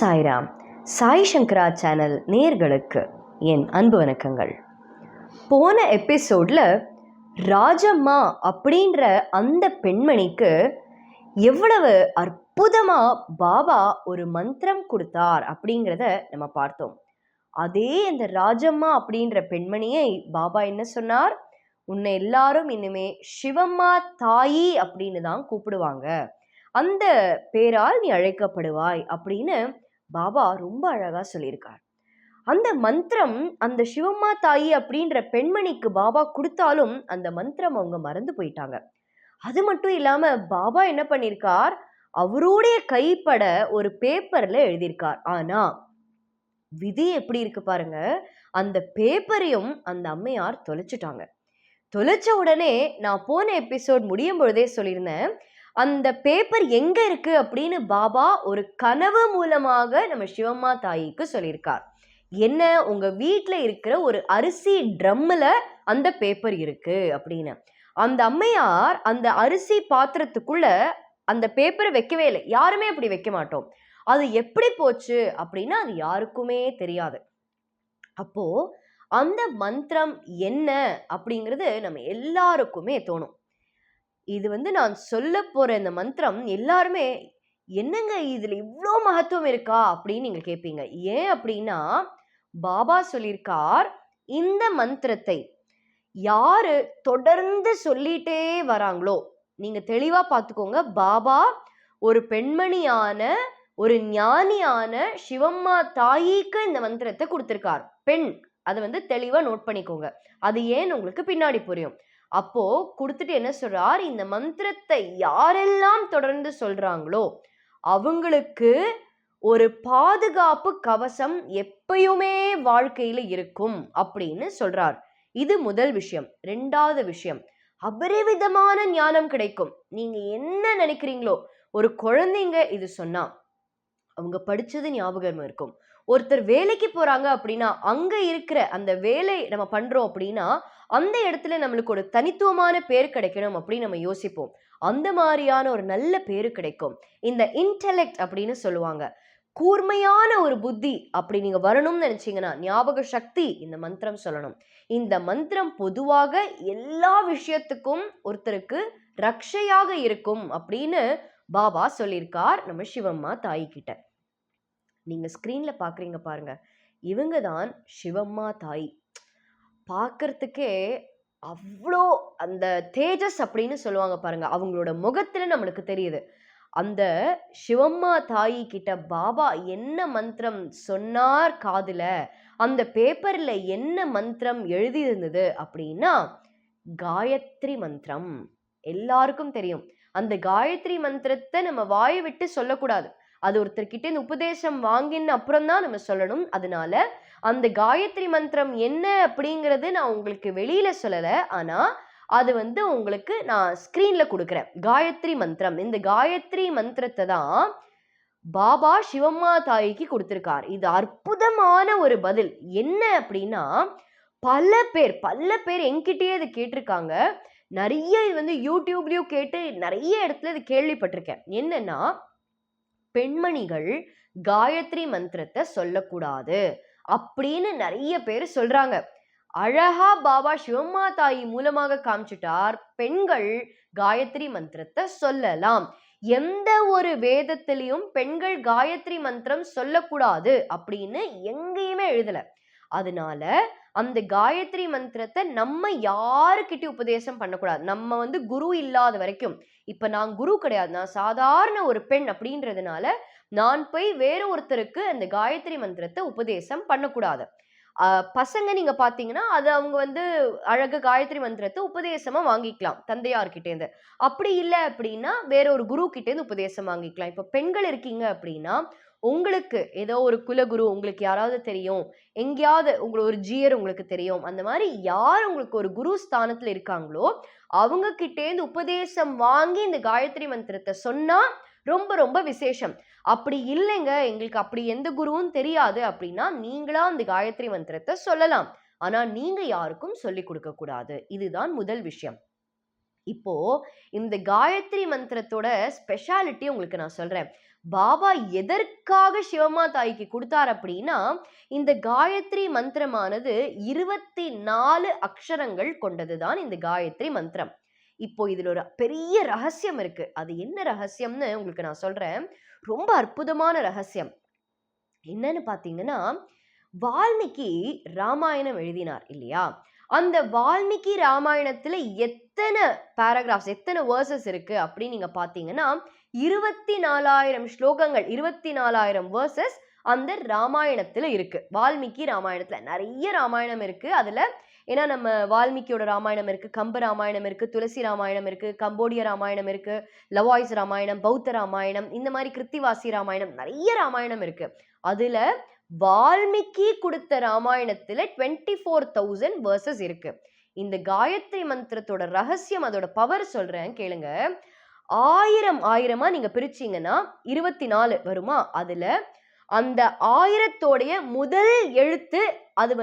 சாய்ராம். சாய் சங்கரா channel நேயர்களுக்கு என் அன்பு வணக்கங்கள். போன எபிசோட்ல ராஜம்மா அப்படின்ற அந்த பெண்மணிக்கு எவ்வளவு அற்புதமா பாபா ஒரு மந்திரம் கொடுத்தார் அப்படிங்கிறத நம்ம பார்த்தோம். அதே அந்த ராஜம்மா அப்படின்ற பெண்மணியை பாபா என்ன சொன்னார்? உன்னை எல்லாரும் இனிமே சிவம்மா தாயி அப்படின்னு தான் கூப்பிடுவாங்க, அந்த பேரால் நீ அழைக்கப்படுவாய் அப்படின்னு பாபா ரொம்ப அழகா சொல்லியிருக்கார். அந்த மந்திரம் அந்த சிவம்மா தாயி அப்படின்ற பெண்மணிக்கு பாபா கொடுத்தாலும் அந்த மந்திரம் அவங்க மறந்து போயிட்டாங்க. அது மட்டும் இல்லாம பாபா என்ன பண்ணியிருக்கார், அவருடைய கைப்பட ஒரு பேப்பர்ல எழுதியிருக்கார். ஆனா விதி எப்படி இருக்கு பாருங்க, அந்த பேப்பரையும் அந்த அம்மையார் தொலைச்சிட்டாங்க. தொலைச்ச உடனே நான் போன எபிசோட் முடியும் பொழுதே சொல்லியிருந்தேன், அந்த பேப்பர் எங்க இருக்கு அப்படின்னு பாபா ஒரு கனவு மூலமாக நம்ம சிவம்மா தாயிக்கு சொல்லியிருக்கார். என்ன, உங்க வீட்டுல இருக்கிற ஒரு அரிசி ட்ரம்ல அந்த பேப்பர் இருக்கு அப்படின்னு. அந்த அம்மையார் அந்த அரிசி பாத்திரத்துக்குள்ள அந்த பேப்பரை வைக்கவே இல்லை. யாருமே அப்படி வைக்க மாட்டோம். அது எப்படி போச்சு அப்படின்னா அது யாருக்குமே தெரியாது. அப்போ அந்த மந்திரம் என்ன அப்படிங்கிறது நம்ம எல்லாருக்குமே தோணும். இது நான் சொல்ல போற இந்த மந்திரம் எல்லாருமே என்னங்க இதுல இவ்வளோ மகத்துவம் இருக்கா அப்படின்னு நீங்க கேட்பீங்க. ஏன் அப்படின்னா பாபா சொல்லியிருக்கார், இந்த மந்திரத்தை யாரு தொடர்ந்து சொல்லிட்டே வராங்களோ, நீங்க தெளிவா பார்த்துக்கோங்க, பாபா ஒரு பெண்மணியான ஒரு ஞானியான சிவம்மா தாயிக்கு இந்த மந்திரத்தை கொடுத்திருக்கார். பெண், அதை தெளிவா நோட் பண்ணிக்கோங்க. அது ஏன் உங்களுக்கு பின்னாடி புரியும். அப்போ கொடுத்துட்டு என்ன சொல்றார், இந்த மந்திரத்தை யாரெல்லாம் தொடர்ந்து சொல்றாங்களோ அவங்களுக்கு ஒரு பாதுகாப்பு கவசம் எப்பயுமே வாழ்க்கையில இருக்கும் அப்படின்னு சொல்றார். இது முதல் விஷயம். ரெண்டாவது விஷயம், அபரிவிதமான ஞானம் கிடைக்கும். நீங்க என்ன நினைக்கிறீங்களோ, ஒரு குழந்தைங்க இது சொன்னா அவங்க படிச்சது ஞாபகம் இருக்கும். ஒருத்தர் வேலைக்கு போறாங்க அப்படின்னா அங்க இருக்கிற அந்த வேலை நம்ம பண்றோம் அப்படின்னா அந்த இடத்துல நம்மளுக்கு ஒரு தனித்துவமான பேர் கிடைக்கணும் அப்படின்னு நம்ம யோசிப்போம். அந்த மாதிரியான ஒரு நல்ல பேரு கிடைக்கும். இந்த இன்டெலெக்ட் அப்படின்னு சொல்லுவாங்க, கூர்மையான ஒரு புத்தி அப்படி நீங்க வரணும்னு நினைச்சீங்கன்னா ஞாபக சக்தி, இந்த மந்திரம் சொல்லணும். இந்த மந்திரம் பொதுவாக எல்லா விஷயத்துக்கும் ஒருத்தருக்கு ரக்ஷையாக இருக்கும் அப்படின்னு பாபா சொல்லியிருக்கார் நம்ம சிவம்மா தாய் கிட்ட. நீங்க ஸ்கிரீன்ல பாக்குறீங்க பாருங்க, இவங்க தான் சிவம்மா தாய். பார்க்கறதுக்கே அவ்வளோ அந்த தேஜஸ் அப்படின்னு சொல்லுவாங்க பாருங்க, அவங்களோட முகத்துல நம்மளுக்கு தெரியுது. அந்த சிவம்மா தாயி கிட்ட பாபா என்ன மந்திரம் சொன்னார் காதுல, அந்த பேப்பர்ல என்ன மந்திரம் எழுதி இருந்தது அப்படின்னா காயத்ரி மந்திரம். எல்லாருக்கும் தெரியும், அந்த காயத்ரி மந்திரத்தை நம்ம வாயை விட்டு சொல்லக்கூடாது. அது ஒருத்தர்கிட்ட இந்த உபதேசம் வாங்கின அப்புறம் தான் நம்ம சொல்லணும். அதனால அந்த காயத்ரி மந்திரம் என்ன அப்படிங்கிறது நான் உங்களுக்கு வெளியில சொல்லல, ஆனா அது உங்களுக்கு நான் ஸ்கிரீன்ல கொடுக்குறேன். காயத்ரி மந்திரம், இந்த காயத்ரி மந்திரத்தை தான் பாபா சிவம்மா தாய்க்கு கொடுத்திருக்கார். இது அற்புதமான ஒரு பதில். என்ன அப்படின்னா பல பேர் என்கிட்டயே இது கேட்டிருக்காங்க. நிறைய இது யூடியூப்லயும் கேட்டு நிறைய இடத்துல இது கேள்விப்பட்டிருக்கேன். என்னன்னா, பெண்மணிகள் காயத்ரி மந்திரத்தை சொல்லக்கூடாது அப்படின்னு நிறைய பேர் சொல்றாங்க. அழகா பாபா சிவம்மா தாயி மூலமாக காமிச்சிட்டார், பெண்கள் காயத்ரி மந்திரத்தை சொல்லலாம். எந்த ஒரு வேதத்திலையும் பெண்கள் காயத்ரி மந்திரம் சொல்லக்கூடாது அப்படின்னு எங்கேயுமே எழுதல. அதனால அந்த காயத்ரி மந்திரத்தை நம்ம யாருக்கிட்டையும் உபதேசம் பண்ணக்கூடாது. நம்ம குரு இல்லாத வரைக்கும். இப்ப நான் குரு கிடையாது, நான் சாதாரண ஒரு பெண் அப்படின்றதுனால நான் போய் வேற ஒருத்தருக்கு அந்த காயத்ரி மந்திரத்தை உபதேசம் பண்ணக்கூடாது. பசங்க நீங்க பாத்தீங்கன்னா அது அவங்க அழகு காயத்ரி மந்திரத்தை உபதேசமா வாங்கிக்கலாம் தந்தையார்கிட்டேருந்து. அப்படி இல்லை அப்படின்னா வேற ஒரு குரு கிட்டேருந்து உபதேசம் வாங்கிக்கலாம். இப்ப பெண்கள் இருக்கீங்க அப்படின்னா உங்களுக்கு ஏதோ ஒரு குலகுரு உங்களுக்கு யாராவது தெரியும், எங்கேயாவது உங்களை ஒரு ஜியர் உங்களுக்கு தெரியும், அந்த மாதிரி யார் உங்களுக்கு ஒரு குரு ஸ்தானத்துல இருக்காங்களோ அவங்க கிட்டேருந்து உபதேசம் வாங்கி இந்த காயத்ரி மந்திரத்தை சொன்னா ரொம்ப ரொம்ப விசேஷம். அப்படி இல்லைங்க, எங்களுக்கு அப்படி எந்த குருவும் தெரியாது அப்படின்னா நீங்களா அந்த காயத்ரி மந்திரத்தை சொல்லலாம். ஆனா நீங்க யாருக்கும் சொல்லி கொடுக்க கூடாது. இதுதான் முதல் விஷயம். இப்போ இந்த காயத்ரி மந்திரத்தோட ஸ்பெஷாலிட்டி உங்களுக்கு நான் சொல்றேன். பாபா எதற்காக சிவமா தாய்க்கு கொடுத்தார் அப்படின்னா, இந்த காயத்ரி மந்திரமானது 24 அக்ஷரங்கள் கொண்டதுதான் இந்த காயத்ரி மந்திரம். இப்போ இதுல ஒரு பெரிய ரகசியம் இருக்கு. அது என்ன ரகசியம்னு உங்களுக்கு நான் சொல்றேன். ரொம்ப அற்புதமான ரகசியம். என்னன்னு பாத்தீங்கன்னா, வால்மீகி ராமாயணம் எழுதினார் இல்லையா? அந்த வால்மீகி ராமாயணத்துல எத்தனை பேராகிராஃப்ஸ், எத்தனை வேர்சஸ் இருக்கு அப்படின்னு நீங்க பாத்தீங்கன்னா, 24,000 ஸ்லோகங்கள், 24,000 வேர்சஸ் அந்த ராமாயணத்துல இருக்கு. வால்மீகி ராமாயணத்துல நிறைய ராமாயணம் இருக்கு. அதுல ஏன்னா நம்ம வால்மீகியோட ராமாயணம் இருக்கு, கம்ப ராமாயணம் இருக்கு, துளசி ராமாயணம் இருக்கு, கம்போடிய ராமாயணம் இருக்கு, லவாய்ஸ் ராமாயணம், பௌத்த ராமாயணம், இந்த மாதிரி கிருத்திவாசி ராமாயணம், நிறைய ராமாயணம் இருக்கு. அதுல வால்மீகி கொடுத்த ராமாயணத்துல 24,000 வேர்சஸ் இருக்கு. இந்த காயத்ரி மந்திரத்தோட ரகசியம், அதோட பவர் சொல்றேன் கேளுங்க. 1000 நீங்க பிரிச்சீங்கன்னா 24 வருமா? அதுல அந்த 1000தோடைய முதல் எழுத்து அது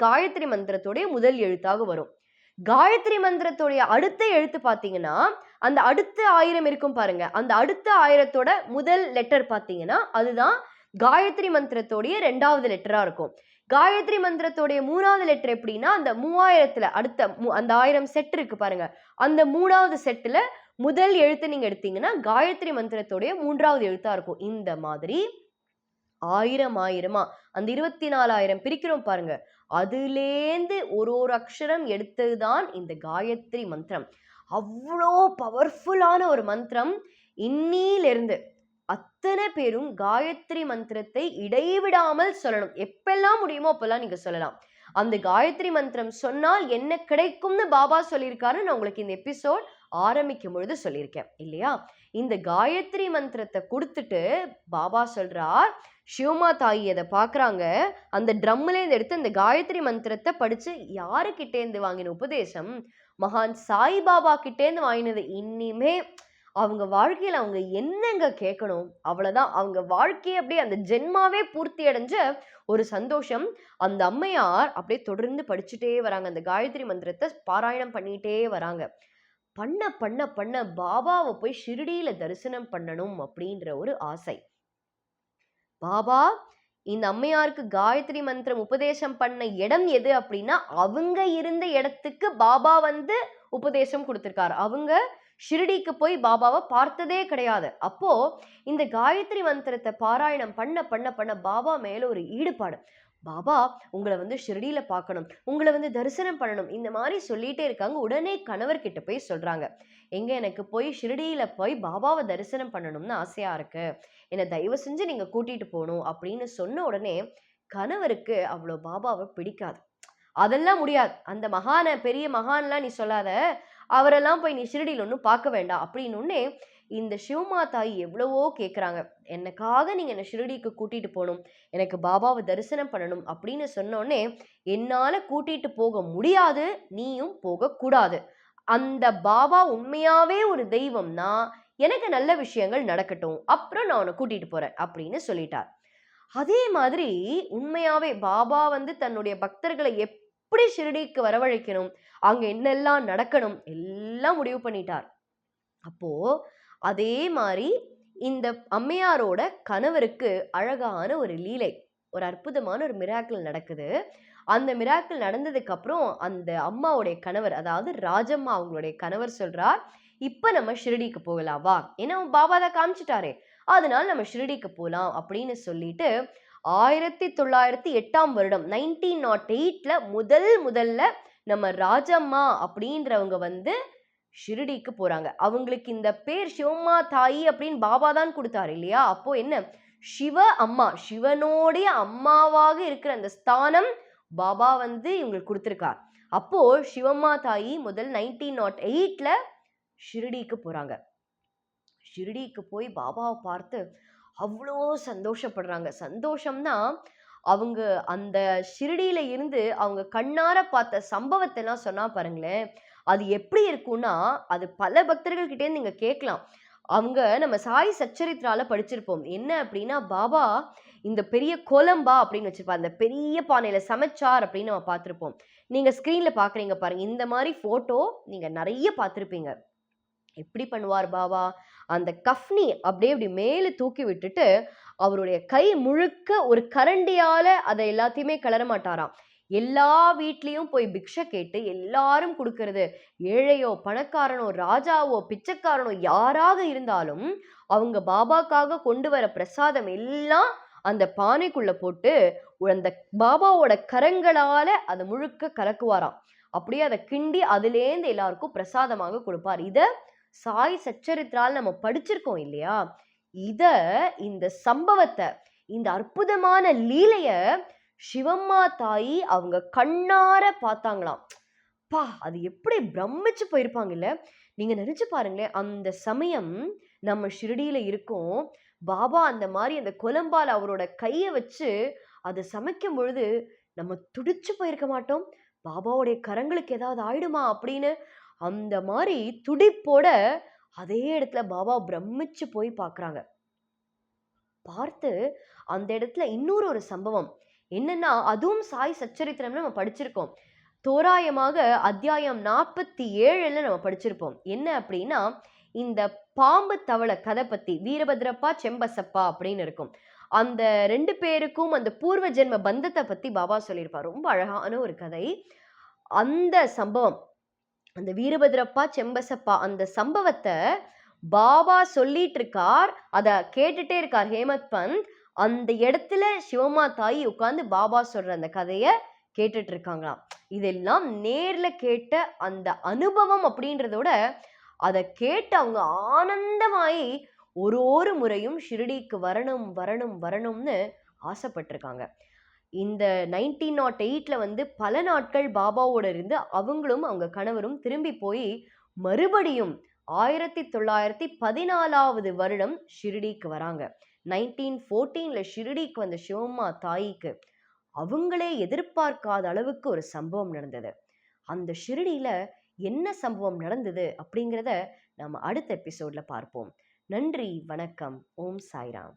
காயத்ரி மந்திரத்தோடைய முதல் எழுத்தாக வரும். காயத்ரி மந்திரத்தோடைய அடுத்த எழுத்து பாத்தீங்கன்னா, அந்த அடுத்த 1000 இருக்கும் பாருங்க, அந்த அடுத்த 1000தோட முதல் லெட்டர் பாத்தீங்கன்னா அதுதான் காயத்ரி மந்திரத்தோடைய 2வது லெட்டரா இருக்கும். காயத்ரி மந்திரத்தோடைய 3வது லெட்டர் எப்படின்னா, அந்த 3000த்துல அடுத்த அந்த 1000 செட் இருக்கு பாருங்க, அந்த 3வது செட்டுல முதல் எழுத்து நீங்க எடுத்தீங்கன்னா காயத்ரி மந்திரத்தோடைய 3வது எழுத்தா இருக்கும். இந்த மாதிரி 1000 அந்த 24,000 பிரிக்கிறோம் பாருங்க, அதுலேந்து ஒரு அக்ஷரம் எடுத்ததுதான் இந்த காயத்ரி மந்திரம். அவ்வளோ பவர்ஃபுல்லான ஒரு மந்திரம். இன்னிலிருந்து அத்தனை பேரும் காயத்ரி மந்திரத்தை இடைவிடாமல் சொல்லணும். எப்பெல்லாம் முடியுமோ அப்பெல்லாம் நீங்க சொல்லலாம். அந்த காயத்ரி மந்திரம் சொன்னால் என்ன கிடைக்கும்னு பாபா சொல்லியிருக்காரு. நான் உங்களுக்கு இந்த எபிசோட் ஆரம்பிக்கும் பொழுது சொல்லியிருக்கேன் இல்லையா? இந்த காயத்ரி மந்திரத்தை கொடுத்துட்டு பாபா சொல்றார், சிவமா தாயி அதை பாக்குறாங்க, அந்த ட்ரம்லேருந்து எடுத்து அந்த காயத்ரி மந்திரத்தை படிச்சு யாருக்கிட்டேந்து வாங்கின உபதேசம்? மகான் சாய்பாபா கிட்டேந்து வாங்கினது. இனிமே அவங்க வாழ்க்கையில அவங்க என்னங்க கேட்கணும்? அவ்வளவுதான். அவங்க வாழ்க்கையை அப்படியே அந்த ஜென்மாவே பூர்த்தி அடைஞ்ச ஒரு சந்தோஷம். அந்த அம்மையார் அப்படியே தொடர்ந்து படிச்சுட்டே வராங்க, அந்த காயத்ரி மந்திரத்தை பாராயணம் பண்ணிட்டே வராங்க. பண்ண பண்ண பண்ண பாபாவை போய் ஷிரடியில தரிசனம் பண்ணணும் அப்படின்ற ஒரு ஆசை. பாபா இந்த அம்மையாருக்கு காயத்ரி மந்திரம் உபதேசம் பண்ண இடம் எது அப்படின்னா, அவங்க இருந்த இடத்துக்கு பாபா உபதேசம் கொடுத்திருக்காரு. அவங்க ஷிரடிக்கு போய் பாபாவை பார்த்ததே கிடையாது. அப்போ இந்த காயத்ரி மந்திரத்தை பாராயணம் பண்ண பண்ண பண்ண பாபா மேல ஒரு ஈடுபாடு. பாபா உங்களை ஷிரடியில பார்க்கணும், உங்களை தரிசனம் பண்ணணும், இந்த மாதிரி சொல்லிட்டே இருக்காங்க. உடனே கணவர்கிட்ட போய் சொல்றாங்க, எங்க எனக்கு போய் ஷிரடியில போய் பாபாவை தரிசனம் பண்ணணும்னு ஆசையா இருக்கு, என்னை தயவு செஞ்சு நீங்க கூட்டிட்டு போகணும் அப்படின்னு சொன்ன உடனே கணவருக்கு அவ்வளோ பாபாவை பிடிக்காது. அதெல்லாம் முடியாது, அந்த மகான பெரிய மகான்லாம் நீ சொல்லாத, அவரெல்லாம் போய் நீ ஷிரடியில் ஒன்றும் பார்க்க வேண்டாம் அப்படின்னு இந்த சிவமா தாய் எவ்வளவோ கேட்குறாங்க. எனக்காக நீங்க என்னை ஷிரடிக்கு கூட்டிட்டு போகணும், எனக்கு பாபாவை தரிசனம் பண்ணணும் அப்படின்னு சொன்னோடனே, என்னால கூட்டிட்டு போக முடியாது, நீயும் போகக்கூடாது. அந்த பாபா உண்மையாவே ஒரு தெய்வம்னா எனக்கு நல்ல விஷயங்கள் நடக்கட்டும், அப்புறம் நான் உன்னை கூட்டிட்டு போறேன் அப்படின்னு சொல்லிட்டார். அதே மாதிரி உண்மையாவே பாபா தன்னுடைய பக்தர்களை எப்படி ஷிரடிக்கு வரவழைக்கணும், அங்க என்னெல்லாம் நடக்கணும் எல்லாம் முடிவு பண்ணிட்டார். அப்போ அதே மாதிரி இந்த அம்மையாரோட கணவருக்கு அழகான ஒரு லீலை, ஒரு அற்புதமான ஒரு மிராக்கிள் நடக்குது. அந்த மிராக்கிள் நடந்ததுக்கு அப்புறம் அந்த அம்மாவுடைய கணவர், அதாவது ராஜம்மா அவங்களுடைய கணவர் சொல்றார், இப்ப நம்ம ஷிரடிக்கு போகலாம் வா, ஏன்னா பாபா தான் காமிச்சிட்டாரே, அதனால நம்ம ஷிரடிக்கு போகலாம் அப்படின்னு சொல்லிட்டு 1908 வருடம் 1908ல முதல்ல நம்ம ராஜம்மா அப்படின்றவங்க ஷிரடிக்கு போறாங்க. அவங்களுக்கு இந்த பேர் சிவமா தாயி அப்படின்னு பாபா தான் கொடுத்தாரு இல்லையா? அப்போ என்ன, சிவ அம்மா, சிவனுடைய அம்மாவாக இருக்கிற அந்த ஸ்தானம் பாபா இவங்களுக்கு கொடுத்திருக்கார். அப்போ சிவம்மா தாயி முதல் 1908ல ஷிரடிக்கு போறாங்க. ஷிரடிக்கு போய் பாபாவை பார்த்து அவ்வளோ சந்தோஷப்படுறாங்க. சந்தோஷம்னா அவங்க அந்த ஷிரடியில இருந்து அவங்க கண்ணார பார்த்த சம்பவத்தை எல்லாம் சொன்னா பாருங்களேன், அது எப்படி இருக்கும்னா, அது பல பக்தர்கள் கிட்டே நீங்க கேட்கலாம். அவங்க நம்ம சாய் சச்சரித்ரால படிச்சிருப்போம். என்ன அப்படின்னா, பாபா இந்த பெரிய கோலம்பா அப்படின்னு வச்சிருப்பார், அந்த பெரிய பானையில சமைச்சார் அப்படின்னு நம்ம பார்த்திருப்போம். நீங்க ஸ்கிரீன்ல பாக்குறீங்க பாருங்க, இந்த மாதிரி போட்டோ நீங்க நிறைய பார்த்திருப்பீங்க. எப்படி பண்ணுவார் பாபா? அந்த கஃப்னி அப்படியே இப்படி மேலே தூக்கி விட்டுட்டு அவருடைய கை முழுக்க ஒரு கரண்டியால அதை எல்லாத்தையுமே கிளற மாட்டாராம். எல்லா வீட்லயும் போய் பிக்ஷை கேட்டு எல்லாரும் கொடுக்கறது, ஏழையோ பணக்காரனோ ராஜாவோ பிச்சைக்காரனோ யாராக இருந்தாலும் அவங்க பாபாக்காக கொண்டு வர பிரசாதம் எல்லாம் அந்த பானைக்குள்ள போட்டு அந்த பாபாவோட கரங்களால அதை முழுக்க கலக்குவாராம். அப்படியே அதை கிண்டி அதுலேருந்து எல்லாருக்கும் பிரசாதமாக கொடுப்பார். இத சாய் சச்சரித்ரால் நம்ம படிச்சிருக்கோம் இல்லையா? இந்த சம்பவத்தை, இந்த அற்புதமான லீலைய சிவம்மா தாயி அவங்க கண்ணார பார்த்தாங்களாம். பா, அது எப்படி பிரமிச்சு போயிருப்பாங்க இல்ல? நீங்க நினைச்சு பாருங்களேன், அந்த சமயம் நம்ம ஷிரடியில இருக்கோம். பாபா அந்த மாதிரி அந்த கொலம்பால் அவரோட கைய வச்சு அதை சமைக்கும் பொழுது நம்ம துடிச்சு போயிருக்க மாட்டோம்? பாபாவுடைய கரங்களுக்கு ஏதாவது ஆயிடுமா அப்படின்னு அந்த மாதிரி துடிப்போட அதே இடத்துல பாபா பிரமிச்சு போய் பார்க்குறாங்க. பார்த்து அந்த இடத்துல இன்னொரு ஒரு சம்பவம் என்னன்னா, அதுவும் சாய் சச்சரித்திரம்னு நம்ம படிச்சிருக்கோம். தோராயமாக அத்தியாயம் 47ல நம்ம படிச்சிருப்போம். என்ன அப்படின்னா, இந்த பாம்பு தவளை கதை பத்தி, வீரபத்ரப்பா செம்பசப்பா அப்படின்னு இருக்கும். அந்த 2 பேருக்கும் அந்த பூர்வ ஜென்ம பந்தத்தை பத்தி பாபா சொல்லியிருப்பார். ரொம்ப அழகான ஒரு கதை. அந்த சம்பவம், அந்த வீரபத்ரப்பா செம்பசப்பா அந்த சம்பவத்தை பாபா சொல்லிட்டு இருக்கார். அதை கேட்டுட்டே இருக்கார் ஹேமத் பந்த். அந்த இடத்துல சிவம்மா தாயி உட்கார்ந்து பாபா சொல்ற அந்த கதையை கேட்டுட்டு இருக்காங்களாம். இதெல்லாம் நேர்ல கேட்ட அந்த அனுபவம் அப்படின்றதோட அதை கேட்டு அவங்க ஆனந்தமாயி ஒரு முறையும் ஷிரடிக்கு வரணும் வரணும் வரணும்னு ஆசைப்பட்டிருக்காங்க. இந்த 1908ல வந்து பல நாட்கள் பாபாவோட இருந்து அவங்களும் அவங்க கணவரும் திரும்பி போய் மறுபடியும் 1914வது வருடம் ஷிரடிக்கு வராங்க. 1914ல ஷிரடிக்கு வந்த சிவம்மா தாயிக்கு அவங்களே எதிர்பார்க்காத அளவுக்கு ஒரு சம்பவம் நடந்தது. அந்த ஷிரடியில என்ன சம்பவம் நடந்தது அப்படிங்கிறத நம்ம அடுத்த எபிசோட்ல பார்ப்போம். நன்றி, வணக்கம். ஓம் சாய்ராம்.